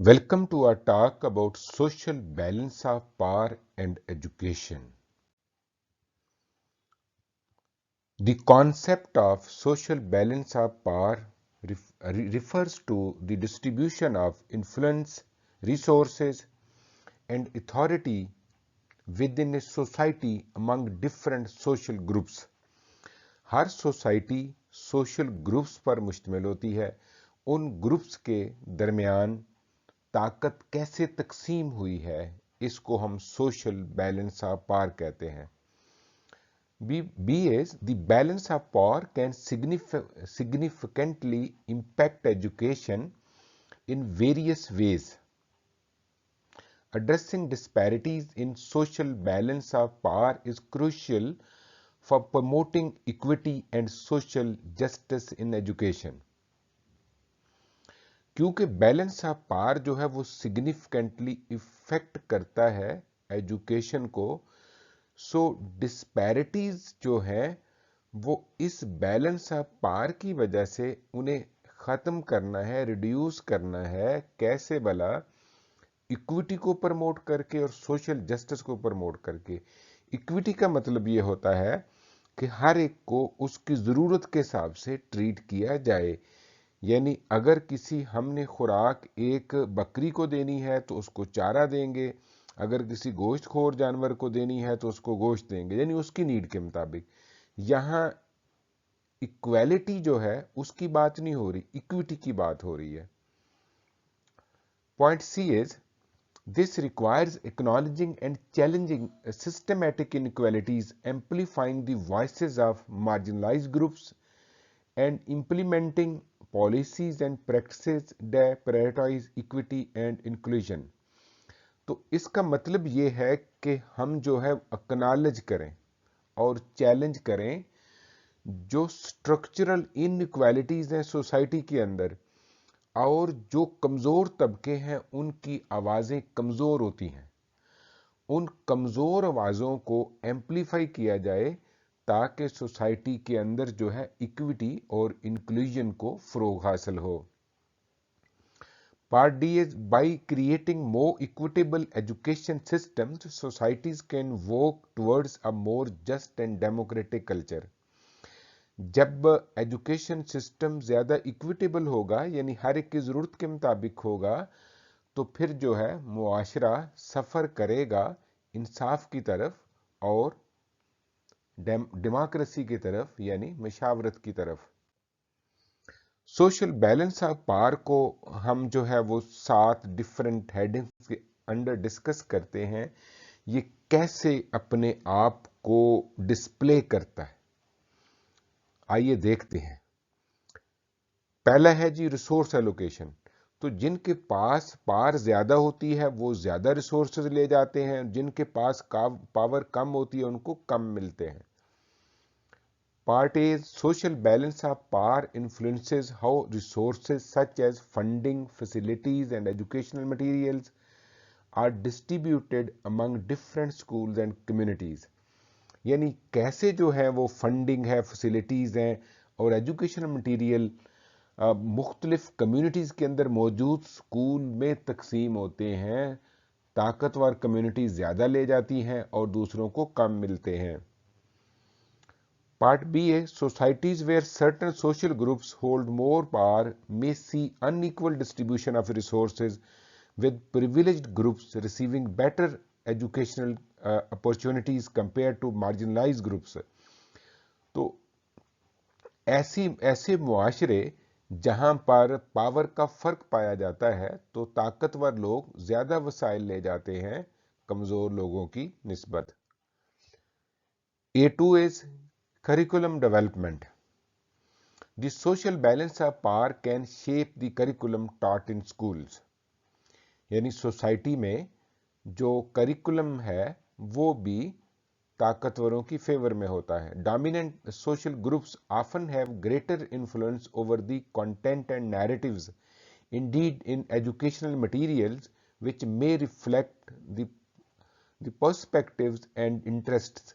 Welcome to our talk about social balance of power and education. The concept of social balance of power refers to the distribution of influence, resources, and authority within a society among different social groups. Her society social groups पर मुश्तमिल होती है। उन groups के दरमियान ताकत कैसे तकसीम हुई है, इसको हम सोशल बैलेंस ऑफ पावर कहते हैं। B is the balance of power can significantly impact education in various ways. Addressing disparities in social balance of power is crucial for promoting equity and social justice in education. क्योंकि balance of power जो है वो significantly effect करता है education को, सो disparities जो है वो इस बैलेंस ऑफ पावर की वजह से उन्हें ख़त्म करना है, रिड्यूस करना है। कैसे भला? इक्विटी को प्रमोट करके और सोशल जस्टिस को प्रमोट करके। इक्विटी का मतलब ये होता है कि हर एक को उसकी ज़रूरत के हिसाब से ट्रीट किया जाए। यानी अगर किसी हमने खुराक एक बकरी को देनी है तो उसको चारा देंगे, अगर किसी गोश्तखोर जानवर को देनी है तो उसको गोश्त देंगे, यानी उसकी नीड के मुताबिक। यहाँ इक्वालिटी जो है उसकी बात नहीं हो रही, इक्विटी की बात हो रही है। Point C is this requires acknowledging and challenging systematic inequalities, amplifying the voices of marginalized groups, and implementing policies and practices that prioritize equity and inclusion. तो इसका मतलब ये है कि हम जो है एक्नॉलेज करें और चैलेंज करें जो स्ट्रक्चरल इनइक्वालिटीज हैं सोसाइटी के अंदर, और जो कमज़ोर तबके हैं उनकी आवाज़ें कमज़ोर होती हैं। उन कमज़ोर आवाज़ों को एम्पलीफाई किया जाए ताकि सोसाइटी के अंदर जो है इक्विटी और इंक्लूजन को फ़रोग हासिल हो। Part D is by creating more equitable education systems societies can work towards a more just and democratic culture. जब एजुकेशन सिस्टम ज़्यादा इक्विटेबल होगा, यानी हर एक की ज़रूरत के मुताबिक होगा, तो फिर जो है मुआशरा सफ़र करेगा इंसाफ की तरफ और डेमोक्रेसी की तरफ, यानी मशावरत की तरफ। सोशल बैलेंस ऑफ पावर को हम जो है वो 7 डिफरेंट हेडिंग्स के अंडर डिस्कस करते हैं। ये कैसे अपने आप को डिस्प्ले करता है, आइए देखते हैं। पहला है जी रिसोर्स एलोकेशन। तो जिनके पास पावर ज़्यादा होती है वो ज़्यादा रिसोर्सेज ले जाते हैं, जिनके पास पावर कम होती है उनको कम मिलते हैं। Part is social balance of power influences how resources such as funding, facilities and educational materials are distributed among different schools and communities. यानी कैसे जो है वो फंडिंग है, फैसिलिटीज हैं और एजुकेशनल मटेरियल मुख्तलिफ कम्युनिटीज़ के अंदर मौजूद स्कूल में तकसीम होते हैं। ताकतवर कम्युनिटी ज़्यादा ले जाती हैं और दूसरों को कम मिलते हैं। पार्ट बी है societies where certain social groups hold more power may see unequal distribution of resources with privileged groups receiving better educational opportunities compare to marginalised groups. तो ऐसे मुआशरे जहां पर पावर का फर्क पाया जाता है तो ताकतवर लोग ज्यादा वसाइल ले जाते हैं कमजोर लोगों की निस्बत। A2 is curriculum development. The social balance of power can shape the curriculum taught in schools. यानी सोसाइटी में जो करिकुलम है वो भी ताकतवरों की फेवर में होता है। Dominant social groups often have greater influence over the content and narratives, Indeed in educational materials which may reflect the perspectives and interests.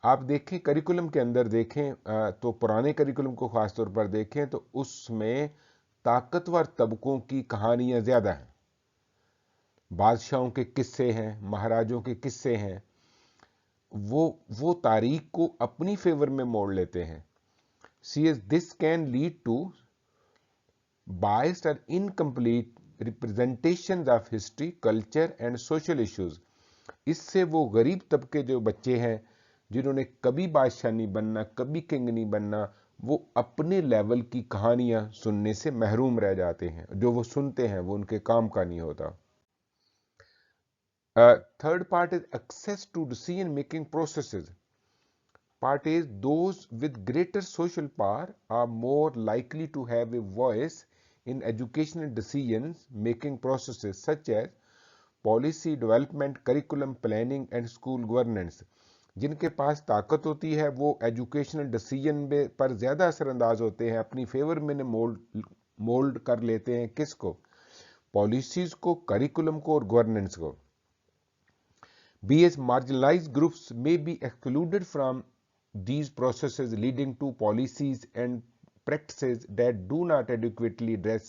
आप देखें करिकुलम के अंदर देखें तो पुराने करिकुलम को खासतौर पर देखें तो उसमें ताकतवर तबकों की कहानियां ज्यादा हैं। बादशाहों के किस्से हैं, महाराजों के किस्से हैं, वो तारीख को अपनी फेवर में मोड़ लेते हैं। C this can lead to biased or incomplete representations of history, culture and social issues। इससे वो गरीब तबके जो बच्चे हैं जिन्होंने कभी बादशाह नहीं बनना, कभी किंग नहीं बनना, वो अपने लेवल की कहानियां सुनने से महरूम रह जाते हैं। जो वो सुनते हैं वो उनके काम का नहीं होता। Third part is access to decision making processes. Part is those with greater social power are more likely to have a voice in educational decisions making processes such as policy development, curriculum planning and school governance। जिनके पास ताकत होती है वो educational decision पर ज्यादा असरअंदाज होते हैं, अपनी फेवर में मोल्ड कर लेते हैं। किसको? पॉलिसीज को, करिकुलम को और गवर्नेंस को। BS marginalized groups may be excluded from these processes, leading to policies and practices that do not adequately address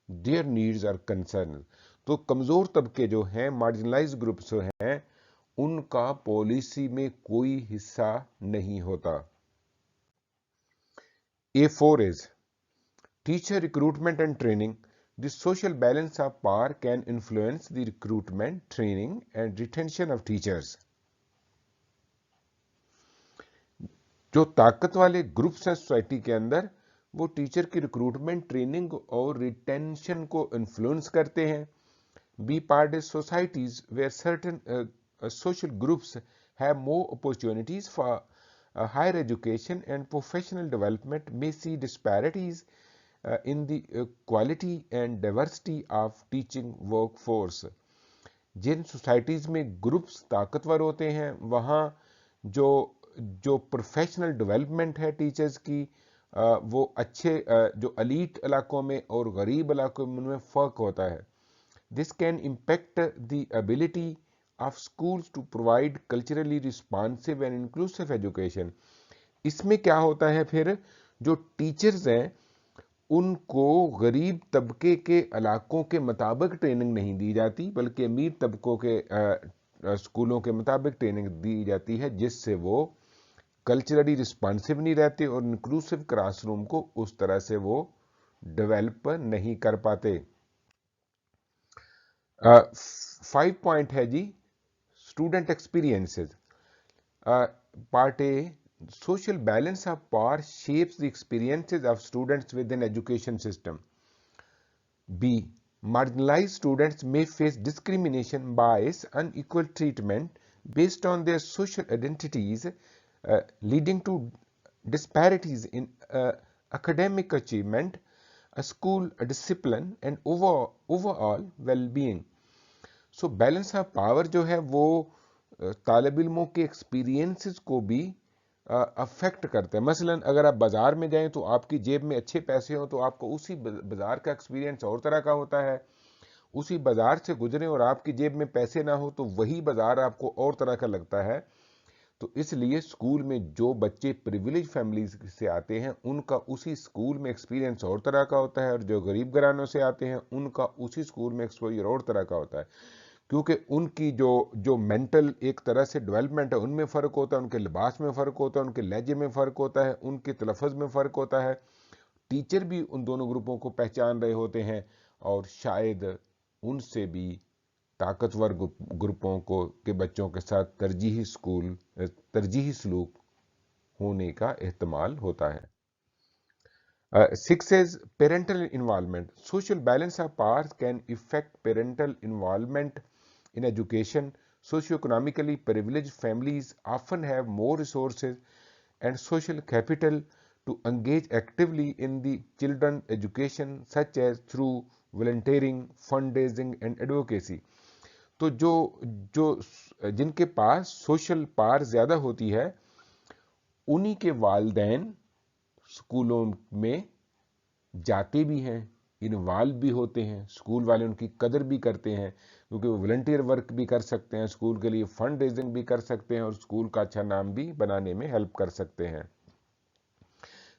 their needs or concerns। तो कमजोर तबके जो हैं, मार्जिनलाइज ग्रुप्स जो हैं, उनका पॉलिसी में कोई हिस्सा नहीं होता। A4 is teacher recruitment and training। The social balance of power can influence the recruitment, training and retention of teachers। जो ताकत वाले ग्रुप्स हैं सोसाइटी के अंदर, वो टीचर की रिक्रूटमेंट, ट्रेनिंग और रिटेंशन को इन्फ्लुएंस करते हैं। B part is societies where certain social groups have more opportunities for higher education and professional development may see disparities in the quality and diversity of teaching workforce। जिन societies में groups ताकतवर होते हैं वहाँ जो professional development है teachers की, वो अच्छे जो अलीट इलाकों में और गरीब इलाकों में उनमें फ़र्क होता है। This can impact the ability of schools to provide culturally responsive and inclusive education. इसमें क्या होता है फिर, जो टीचर्स हैं उनको गरीब तबके के इलाकों के मुताबिक ट्रेनिंग नहीं दी जाती, बल्कि अमीर तबकों के स्कूलों के मुताबिक ट्रेनिंग दी जाती है, जिससे वो कल्चरली रिस्पॉन्सिव नहीं रहते और इंक्लूसिव क्लासरूम को उस तरह से वो डेवलप नहीं कर पाते। 5 पॉइंट है जी, student experiences. Part A, social balance of power shapes the experiences of students within education system। B, marginalized students may face discrimination, bias, unequal treatment based on their social identities, leading to disparities in academic achievement, school discipline and overall well-being। So balance of power जो है वो तालिब इल्मों के experiences को भी affect करता है। मसलन अगर आप बाजार में जाएं तो आपकी जेब में अच्छे पैसे हो तो आपको उसी बाजार का एक्सपीरियंस और तरह का होता है। उसी बाजार से गुजरे और आपकी जेब में पैसे ना हो तो वही बाजार आपको और तरह का लगता है। तो इसलिए स्कूल में जो बच्चे प्रिविलेज फैमिलीज से आते हैं उनका उसी स्कूल में एक्सपीरियंस और तरह का होता है, और जो गरीब घरानों से आते हैं उनका उसी स्कूल में एक्सपोजर और तरह का होता है, क्योंकि उनकी जो मेंटल एक तरह से डेवलपमेंट है उनमें फ़र्क होता है, उनके लिबास में फ़र्क होता है, उनके लहजे में फ़र्क होता है, उनके तलफ़्फ़ुज़ में फ़र्क होता है। टीचर भी उन दोनों ग्रुपों को पहचान रहे होते हैं और शायद उनसे भी ताकतवर ग्रुपों को के बच्चों के साथ तरजीही सलूक होने का एहतमाल होता है। 6 is parental involvement। Social balance of powers can affect parental involvement in education। Socioeconomically privileged families often have more resources and social capital to engage actively in the children's education, such as through volunteering, fundraising and advocacy। तो जो जिनके पास social power ज्यादा होती है उन्हीं के वालिदैन स्कूलों में जाते भी हैं, इन्वॉल्व भी होते हैं, स्कूल वाले उनकी कदर भी करते हैं, क्योंकि वो वॉलंटियर वर्क भी कर सकते हैं, स्कूल के लिए फंड रेजिंग भी कर सकते हैं और स्कूल का अच्छा नाम भी बनाने में हेल्प कर सकते हैं।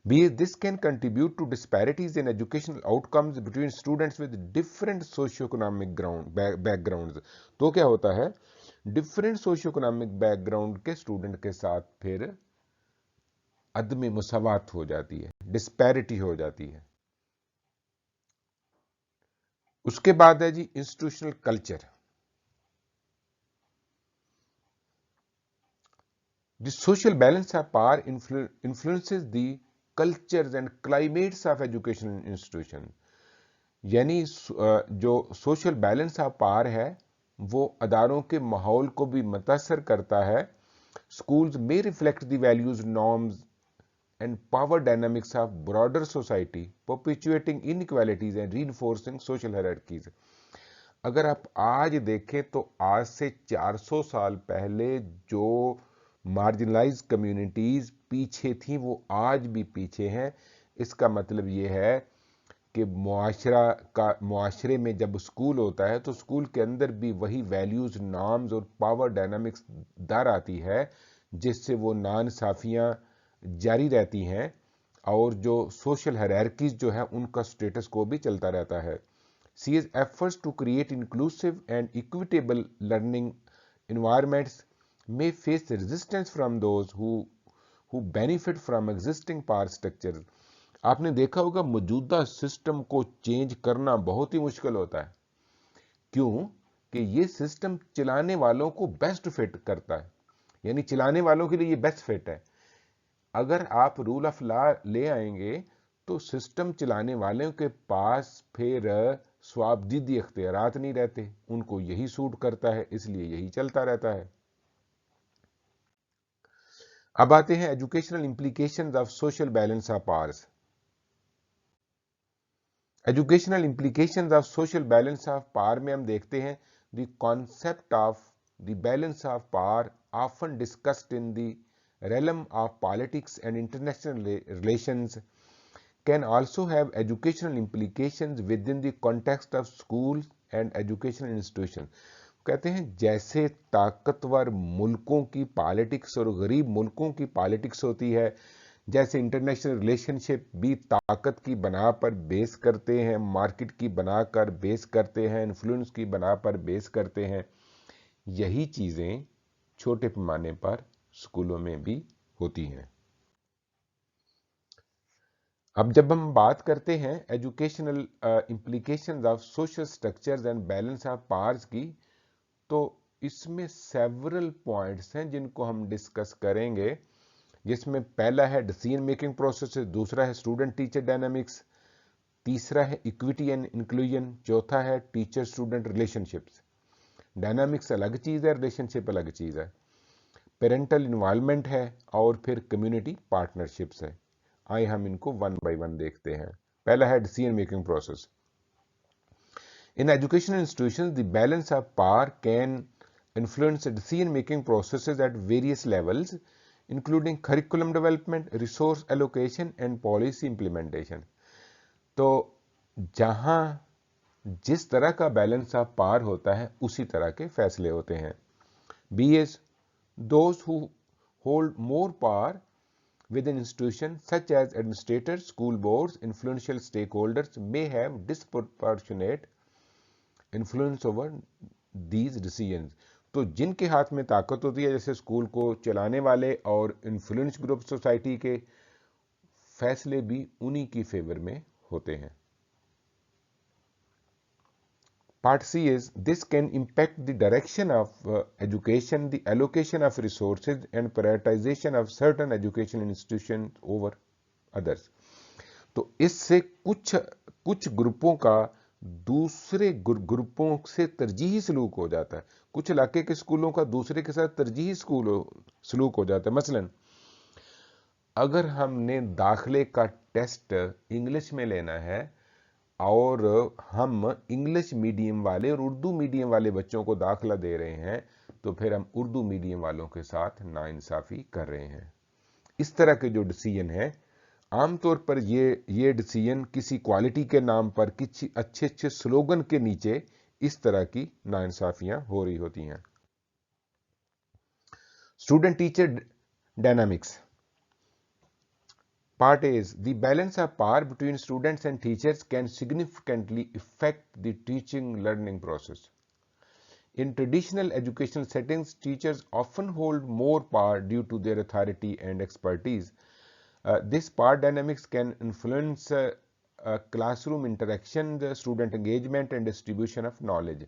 This can contribute to disparities in educational outcomes between students with different socioeconomic backgrounds. तो क्या होता है, डिफरेंट सोशियोइकोनॉमिक बैकग्राउंड के स्टूडेंट के साथ फिर अदम मुसावात हो जाती है, डिस्पैरिटी हो जाती है। उसके बाद है जी institutional culture. The social balance of power influences the cultures and climates of educational institution। यानी जो सोशल बैलेंस ऑफ पावर है वो अदारों के माहौल को भी मुतासर करता है। Schools may reflect the values, norms and power dynamics of broader society, perpetuating inequalities and reinforcing social hierarchies। अगर आप आज देखें तो आज से 400 साल पहले जो मार्जिनलाइज कम्युनिटीज पीछे थी वो आज भी पीछे हैं। इसका मतलब ये है कि मुआशरे में जब स्कूल होता है तो स्कूल के अंदर भी वही वैल्यूज, नॉर्म्स और पावर डायनामिक्स दर आती है जिससे वो नाइंसाफियां जारी रहती हैं और जो सोशल हायरार्कीज जो है उनका स्टेटस को भी चलता रहता है। CA's efforts to create inclusive and equitable learning environments may face resistance from those who benefit from existing power structures। आपने देखा होगा मौजूदा सिस्टम को चेंज करना बहुत ही मुश्किल होता है। क्यों? कि ये सिस्टम चलाने वालों को बेस्ट फिट करता है, यानी चलाने वालों के लिए ये बेस्ट फिट है। अगर आप रूल ऑफ लॉ ले आएंगे तो सिस्टम चलाने वालों के पास फिर स्वाबदीदी इख्तियारात नहीं रहते, उनको यही सूट करता है, इसलिए यही चलता रहता है। अब आते हैं educational implications of social balance of powers. Educational implications of social balance of power में हम देखते हैं the concept of the balance of power often discussed in the realm of politics and international relations can also have educational implications within the context of schools and educational institutions। कहते हैं जैसे ताकतवर मुल्कों की पॉलिटिक्स और गरीब मुल्कों की पॉलिटिक्स होती है, जैसे इंटरनेशनल रिलेशनशिप भी ताकत की बना पर बेस करते हैं, मार्केट की बना कर बेस करते हैं, इन्फ्लुएंस की बना पर बेस करते हैं, यही चीजें छोटे पैमाने पर स्कूलों में भी होती हैं। अब जब हम बात करते हैं educational implications of social structures and balance of powers की, तो इसमें सेवरल पॉइंट्स हैं जिनको हम डिस्कस करेंगे, जिसमें पहला है डिसीजन मेकिंग प्रोसेस, दूसरा है स्टूडेंट टीचर डायनामिक्स, तीसरा है इक्विटी एंड इंक्लूजन, चौथा है टीचर स्टूडेंट रिलेशनशिप्स। डायनामिक्स अलग चीज है, रिलेशनशिप अलग चीज है, पेरेंटल इन्वॉल्वमेंट है और फिर कम्युनिटी पार्टनरशिप्स है। आइए हम इनको वन बाय वन देखते हैं। पहला है decision making process. In educational institutions the balance of power can influence decision making processes at various levels including curriculum development, resource allocation and policy implementation. तो जहां जिस तरह का बैलेंस ऑफ पावर होता है उसी तरह के फैसले होते हैं। BS those who hold more power within institutions such as administrators, school boards, influential stakeholders may have disproportionate influence over these decisions। तो जिनके हाथ में ताकत होती है, जैसे स्कूल को चलाने वाले और इन्फ्लुएंस ग्रुप सोसाइटी के, फैसले भी उन्हीं की फेवर में होते हैं। Part C is this can impact the direction of education, the allocation of resources and prioritization of certain education institutions over others। तो इससे कुछ ग्रुपों का दूसरे ग्रुपों से तरजीही सलूक हो जाता है, कुछ इलाके के स्कूलों का दूसरे के साथ तरजीही सलूक हो जाता है। मसलन अगर हमने दाखिले का टेस्ट इंग्लिश में लेना है और हम इंग्लिश मीडियम वाले और उर्दू मीडियम वाले बच्चों को दाखिला दे रहे हैं, तो फिर हम उर्दू मीडियम वालों के साथ नाइंसाफी कर रहे हैं। इस तरह के जो डिसीजन है, आमतौर पर ये डिसीजन किसी क्वालिटी के नाम पर, किसी अच्छे अच्छे स्लोगन के नीचे इस तरह की नाइंसाफियां हो रही होती हैं। Student teacher dynamics. Part is the balance of power between students and teachers can significantly affect the teaching learning process. In traditional educational settings, teachers often hold more power due to their authority and expertise. This power dynamics can influence classroom interaction, the student engagement, and distribution of knowledge.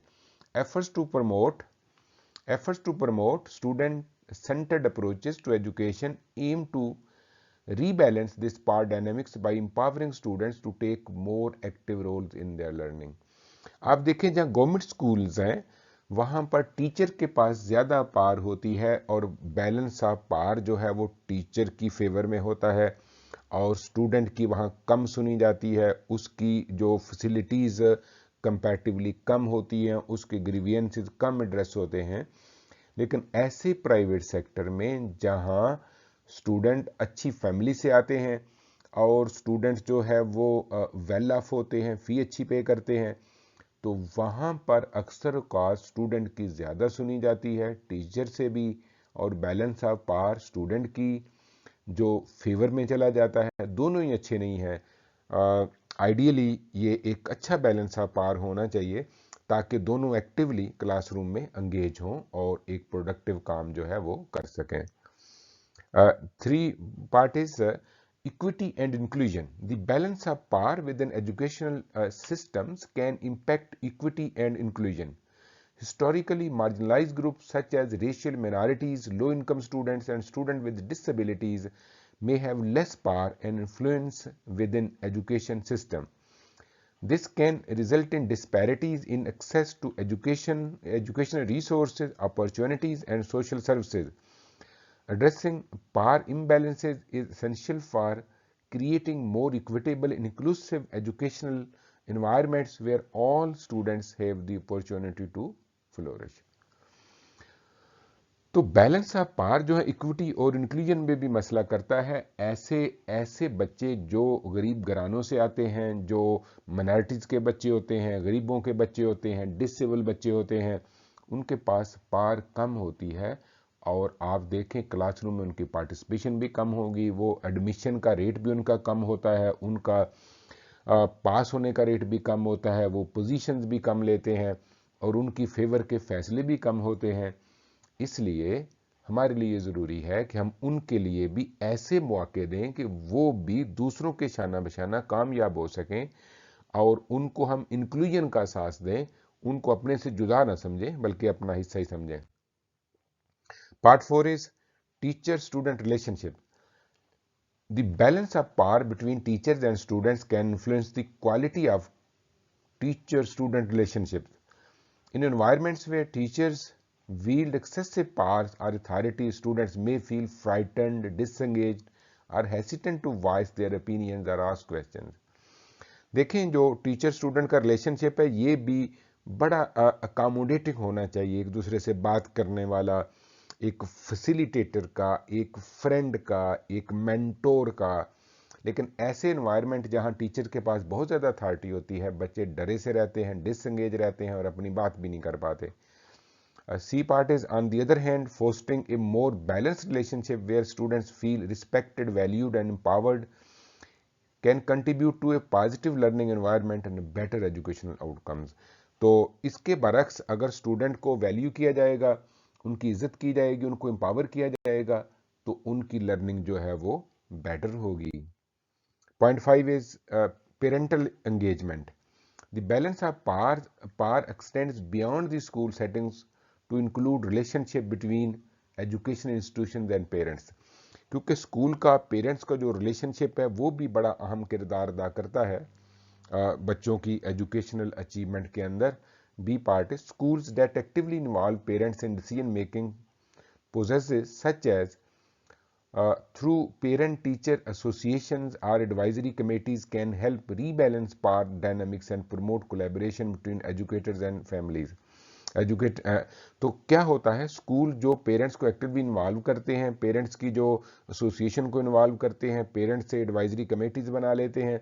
Efforts to promote student-centered approaches to education aim to rebalance this power dynamics by empowering students to take more active roles in their learning. आप देखें जहाँ government schools हैं वहाँ पर teacher के पास ज़्यादा power होती है और बैलेंस ऑफ पावर जो है वो टीचर की फेवर में होता है और स्टूडेंट की वहाँ कम सुनी जाती है, उसकी जो फैसिलिटीज़ कंपैरेटिवली कम होती हैं, उसके ग्रीवियंसेस कम एड्रेस होते हैं। लेकिन ऐसे प्राइवेट सेक्टर में जहाँ स्टूडेंट अच्छी फैमिली से आते हैं और स्टूडेंट्स जो है वो वेल ऑफ होते हैं, फ़ी अच्छी पे करते हैं, तो वहाँ पर अक्सर कॉस्ट स्टूडेंट की ज़्यादा सुनी जाती है टीचर से भी, और बैलेंस ऑफ पावर स्टूडेंट की जो फेवर में चला जाता है। दोनों ही अच्छे नहीं हैं। आइडियली ये एक अच्छा बैलेंस ऑफ पावर होना चाहिए ताकि दोनों एक्टिवली क्लासरूम में एंगेज हों और एक प्रोडक्टिव काम जो है वो कर सकें। Three part is equity and inclusion. The balance of power within educational systems can impact equity and inclusion. Historically, marginalized groups such as racial minorities, low-income students, and students with disabilities may have less power and influence within education system. This can result in disparities in access to educational resources, opportunities, and social services. Addressing power imbalances is essential for creating more equitable and inclusive educational environments where all students have the opportunity to flourish. तो balance of power जो है equity और inclusion में भी मसला करता है। ऐसे बच्चे जो गरीब घरानों से आते हैं, जो माइनॉरिटीज़ के बच्चे होते हैं, गरीबों के बच्चे होते हैं, डिसेबल बच्चे होते हैं, उनके पास पावर कम होती है और आप देखें क्लासरूम में उनकी पार्टिसिपेशन भी कम होगी, वो एडमिशन का रेट भी उनका कम होता है, उनका पास होने का रेट भी कम होता है, वो पोजीशंस भी कम लेते हैं और उनकी फेवर के फैसले भी कम होते हैं। इसलिए हमारे लिए ज़रूरी है कि हम उनके लिए भी ऐसे मौके दें कि वो भी दूसरों के शाना बशाना कामयाब हो सकें और उनको हम इंक्लूजन का एहसास दें, उनको अपने से जुदा ना समझें बल्कि अपना हिस्सा ही समझें। Part 4 is teacher-student relationship. The balance of power between teachers and students can influence the quality of teacher-student relationships. In environments where teachers wield excessive powers or authority, students may feel frightened, disengaged, or hesitant to voice their opinions or ask questions. देखें जो teacher student का relationship है ये भी बड़ा accommodating होना चाहिए, एक दूसरे से बात करने वाला, एक फैसिलिटेटर का, एक फ्रेंड का, एक मेंटोर का। लेकिन ऐसे एनवायरनमेंट जहां टीचर के पास बहुत ज़्यादा अथॉरिटी होती है, बच्चे डरे से रहते हैं, डिसएंगेज रहते हैं और अपनी बात भी नहीं कर पाते। C part is on the other hand fostering a more balanced relationship where students feel respected, valued and empowered can contribute to a positive learning environment and better educational outcomes. तो इसके बरक्स अगर स्टूडेंट को value किया जाएगा, उनकी इज्जत की जाएगी, उनको एम्पावर किया जाएगा, तो उनकी लर्निंग जो है वो बेटर होगी। Point 5 is parental engagement. The balance of power extends beyond the school settings to include relationship between education institutions and parents, क्योंकि स्कूल का पेरेंट्स का जो रिलेशनशिप है वो भी बड़ा अहम किरदार अदा करता है बच्चों की एजुकेशनल अचीवमेंट के अंदर। B part is schools that actively involve parents in decision making processes such as through parent-teacher associations or advisory committees can help rebalance power dynamics and promote collaboration between educators and families. तो क्या होता है, school जो parents को actively involve करते हैं, parents की जो एसोसिएशन को इन्वॉल्व करते हैं, पेरेंट्स से एडवाइजरी कमेटीज बना लेते हैं,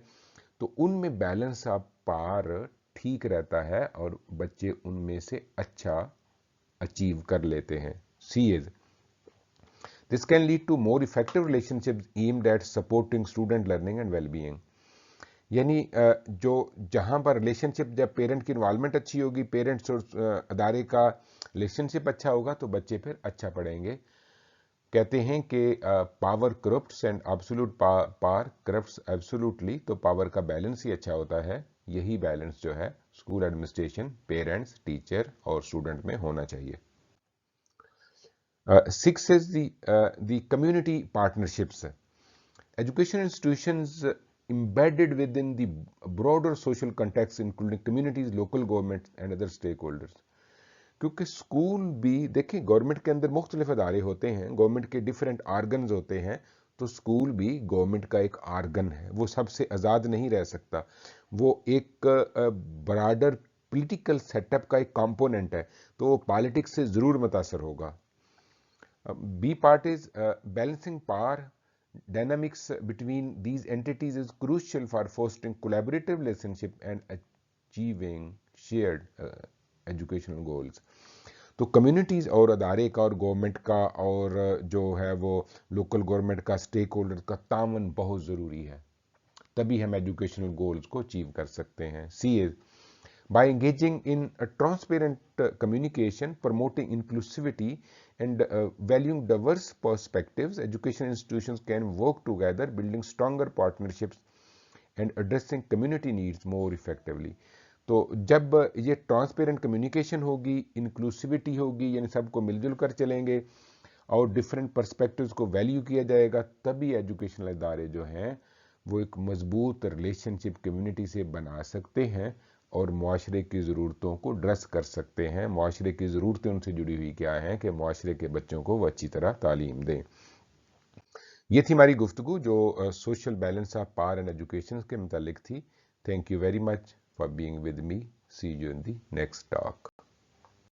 तो उनमें बैलेंस ऑफ पावर ठीक रहता है और बच्चे उनमें से अच्छा अचीव कर लेते हैं। सी is This can lead to more effective relationships aimed at supporting student learning and well-being. यानी जो जहाँ पर रिलेशनशिप, जब पेरेंट की इन्वॉल्वमेंट अच्छी होगी, पेरेंट्स और अदारे का रिलेशनशिप अच्छा होगा, तो बच्चे फिर अच्छा पढ़ेंगे। कहते हैं कि power corrupts and absolute power corrupts absolutely, तो पावर का बैलेंस ही अच्छा होता है। यही बैलेंस जो है स्कूल एडमिनिस्ट्रेशन, पेरेंट्स, टीचर और स्टूडेंट में होना चाहिए। 6 is the community partnerships. Education institutions embedded within the broader social context including communities, local governments and other stakeholders. क्योंकि स्कूल भी देखिए, गवर्नमेंट के अंदर मुख्तलिफ अदारे होते हैं, गवर्नमेंट के डिफरेंट आर्गन्स होते हैं, तो स्कूल भी गवर्नमेंट का एक आर्गन है, वो सबसे आज़ाद नहीं रह सकता, वो एक ब्रॉडर पॉलिटिकल सेटअप का एक कंपोनेंट है, तो वो पॉलिटिक्स से ज़रूर मुतासर होगा। B part is balancing power dynamics between these entities is crucial for fostering collaborative relationship and achieving shared educational goals. तो कम्युनिटीज और अदारे का और गवर्नमेंट का और जो है वो लोकल गवर्नमेंट का, स्टेक होल्डर का तामन बहुत ज़रूरी है, तभी हम एजुकेशनल गोल्स को अचीव कर सकते हैं। C is by engaging in a transparent communication, promoting inclusivity and valuing diverse perspectives, education institutions can work together, building stronger partnerships and addressing community needs more effectively. तो जब ये transparent communication होगी, inclusivity होगी, यानी सबको मिलजुल कर चलेंगे और डिफरेंट पर्सपेक्टिव्स को वैल्यू किया जाएगा, तभी एजुकेशनल इदारे जो हैं वो एक मजबूत रिलेशनशिप कम्युनिटी से बना सकते हैं और मुआशरे की ज़रूरतों को ड्रेस कर सकते हैं। मुआशरे की ज़रूरतें उनसे जुड़ी हुई क्या हैं कि मुआशरे के बच्चों को वो अच्छी तरह तालीम दें। ये थी हमारी गुफ्तगू जो social balance of power and education के मुतालिक थी। Thank you very much for being with me. See you in the next talk.